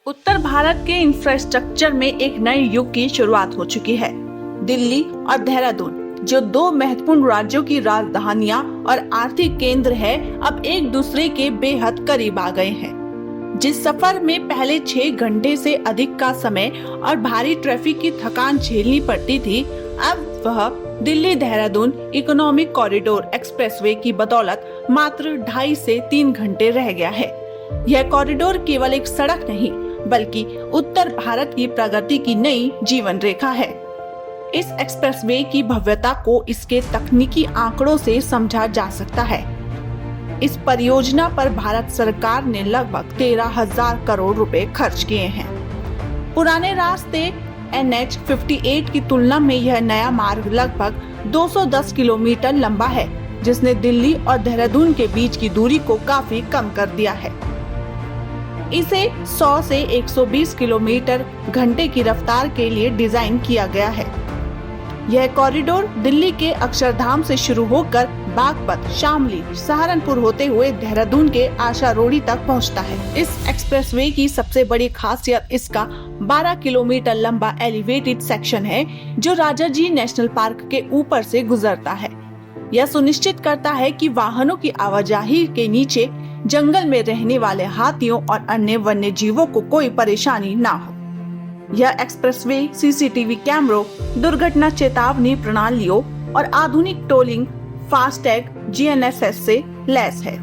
उत्तर भारत के इंफ्रास्ट्रक्चर में एक नए युग की शुरुआत हो चुकी है। दिल्ली और देहरादून, जो दो महत्वपूर्ण राज्यों की राजधानियां और आर्थिक केंद्र है, अब एक दूसरे के बेहद करीब आ गए हैं। जिस सफर में पहले 6 घंटे से अधिक का समय और भारी ट्रैफिक की थकान झेलनी पड़ती थी, अब वह Delhi Dehradun economic corridor expressway की बदौलत मात्र 2.5 से 3 घंटे रह गया है। यह कॉरिडोर केवल एक सड़क नहीं, बल्कि उत्तर भारत की प्रगति की नई जीवन रेखा है। इस एक्सप्रेसवे की भव्यता को इसके तकनीकी आंकड़ों से समझा जा सकता है। इस परियोजना पर भारत सरकार ने लगभग 13,000 करोड़ रुपए खर्च किए हैं। पुराने रास्ते NH-58 की तुलना में यह नया मार्ग लगभग 210 किलोमीटर लंबा है, जिसने दिल्ली और देहरादून के बीच की दूरी को काफी कम कर दिया है। इसे 100 से 120 किलोमीटर घंटे की रफ्तार के लिए डिजाइन किया गया है। यह कॉरिडोर दिल्ली के अक्षरधाम से शुरू होकर बागपत, शामली, सहारनपुर होते हुए देहरादून के आशा रोडी तक पहुंचता है। इस एक्सप्रेसवे की सबसे बड़ी खासियत इसका 12 किलोमीटर लंबा एलिवेटेड सेक्शन है, जो राजाजी नेशनल पार्क के ऊपर से गुजरता है। यह सुनिश्चित करता है कि वाहनों की आवाजाही के नीचे जंगल में रहने वाले हाथियों और अन्य वन्य जीवों को कोई परेशानी ना हो। यह एक्सप्रेसवे सीसीटीवी कैमरों, दुर्घटना चेतावनी प्रणालियों और आधुनिक टोलिंग, फास्टैग, GNSS से लैस है।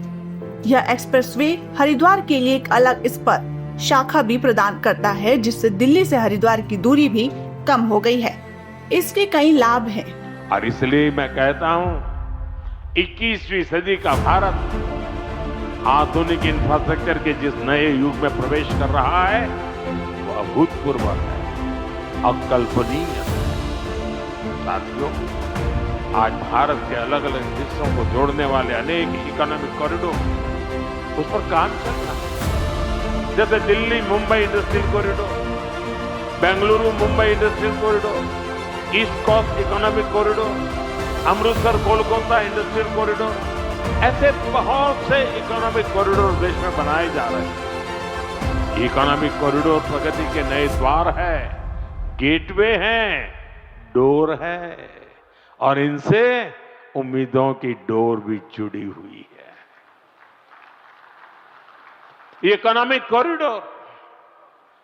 यह एक्सप्रेसवे हरिद्वार के लिए एक अलग स्पर शाखा भी प्रदान करता है, जिससे दिल्ली से हरिद्वार की दूरी भी कम हो गई है। इसके कई लाभ हैं। और इसलिए मैं कहता हूँ 21वीं सदी का भारत आधुनिक इंफ्रास्ट्रक्चर के जिस नए युग में प्रवेश कर रहा है, वो अभूतपूर्व है, अकल्पनीय है। साथियों, आज भारत के अलग अलग हिस्सों को जोड़ने वाले अनेक इकोनॉमिक कॉरिडोर उस पर काम चल रहा है। जैसे Delhi Mumbai industrial corridor, Bengaluru Mumbai industrial corridor, east coast economic corridor, Amritsar Kolkata industrial corridor, ऐसे बहुत से इकोनॉमिक कॉरिडोर देश में बनाए जा रहे हैं। इकोनॉमिक कॉरिडोर प्रगति के नए द्वार है, गेटवे हैं, डोर है, और इनसे उम्मीदों की डोर भी जुड़ी हुई है। इकोनॉमिक कॉरिडोर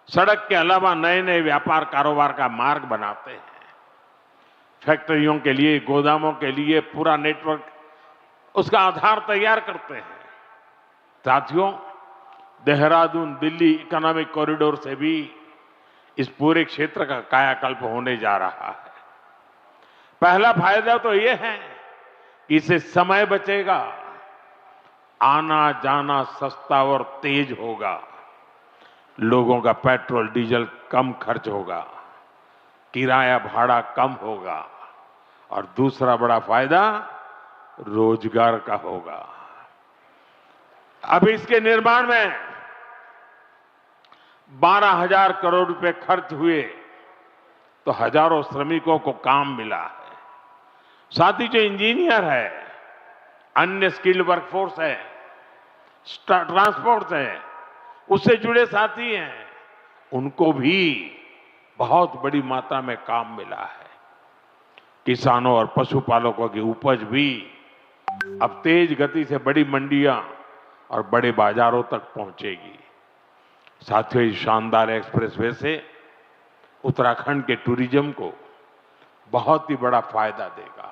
सड़क के अलावा नए नए व्यापार कारोबार का मार्ग बनाते हैं। फैक्ट्रियों के लिए, गोदामों के लिए पूरा नेटवर्क, उसका आधार तैयार करते हैं। साथियों, देहरादून दिल्ली इकोनॉमिक कॉरिडोर से भी इस पूरे क्षेत्र का कायाकल्प होने जा रहा है। पहला फायदा तो यह है कि इससे समय बचेगा, आना जाना सस्ता और तेज होगा, लोगों का पेट्रोल डीजल कम खर्च होगा, किराया भाड़ा कम होगा, और दूसरा बड़ा फायदा रोजगार का होगा। अब इसके निर्माण में 12,000 करोड़ रुपए खर्च हुए तो हजारों श्रमिकों को काम मिला है। साथ ही जो इंजीनियर है, अन्य स्किल्ड वर्कफोर्स है, ट्रांसपोर्ट है, उससे जुड़े साथी हैं, उनको भी बहुत बड़ी मात्रा में काम मिला है। किसानों और पशुपालकों की उपज भी अब तेज गति से बड़ी मंडियां और बड़े बाजारों तक पहुंचेगी। साथियों, इस शानदार एक्सप्रेसवे से उत्तराखंड के टूरिज्म को बहुत ही बड़ा फायदा देगा।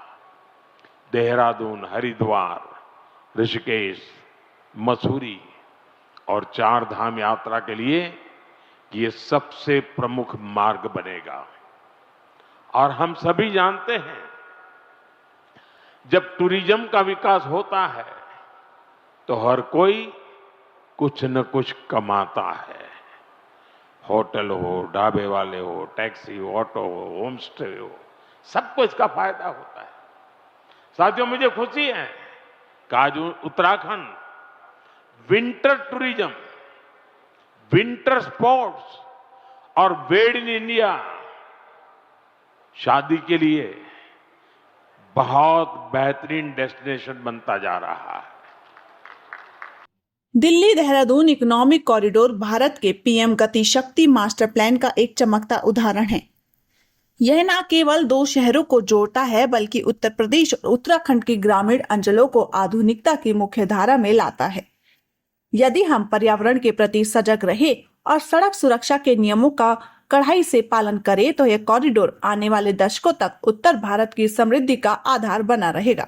देहरादून, हरिद्वार, ऋषिकेश, मसूरी और 4 धाम यात्रा के लिए ये सबसे प्रमुख मार्ग बनेगा। और हम सभी जानते हैं, जब टूरिज्म का विकास होता है तो हर कोई कुछ न कुछ कमाता है। होटल हो, ढाबे वाले हो, टैक्सी हो, ऑटो हो, होम स्टे हो, सबको इसका फायदा होता है। साथियों, मुझे खुशी है कि आज Uttarakhand winter tourism, winter sports और मेड इन इंडिया शादी के लिए बहुत बेहतरीन डेस्टिनेशन बनता जा रहा है। दिल्ली देहरादून इकोनॉमिक कॉरिडोर भारत के पीएम गति शक्ति मास्टर प्लान का एक चमकता उदाहरण है। यह न केवल दो शहरों को जोड़ता है बल्कि उत्तर प्रदेश और उत्तराखंड की ग्रामीण अंचलों को आधुनिकता की मुख्य धारा में लाता है। यदि हम पर्यावरण के प्रति सजग रहे और सड़क सुरक्षा के नियमों का कड़ाई से पालन करें तो यह कॉरिडोर आने वाले दशकों तक उत्तर भारत की समृद्धि का आधार बना रहेगा।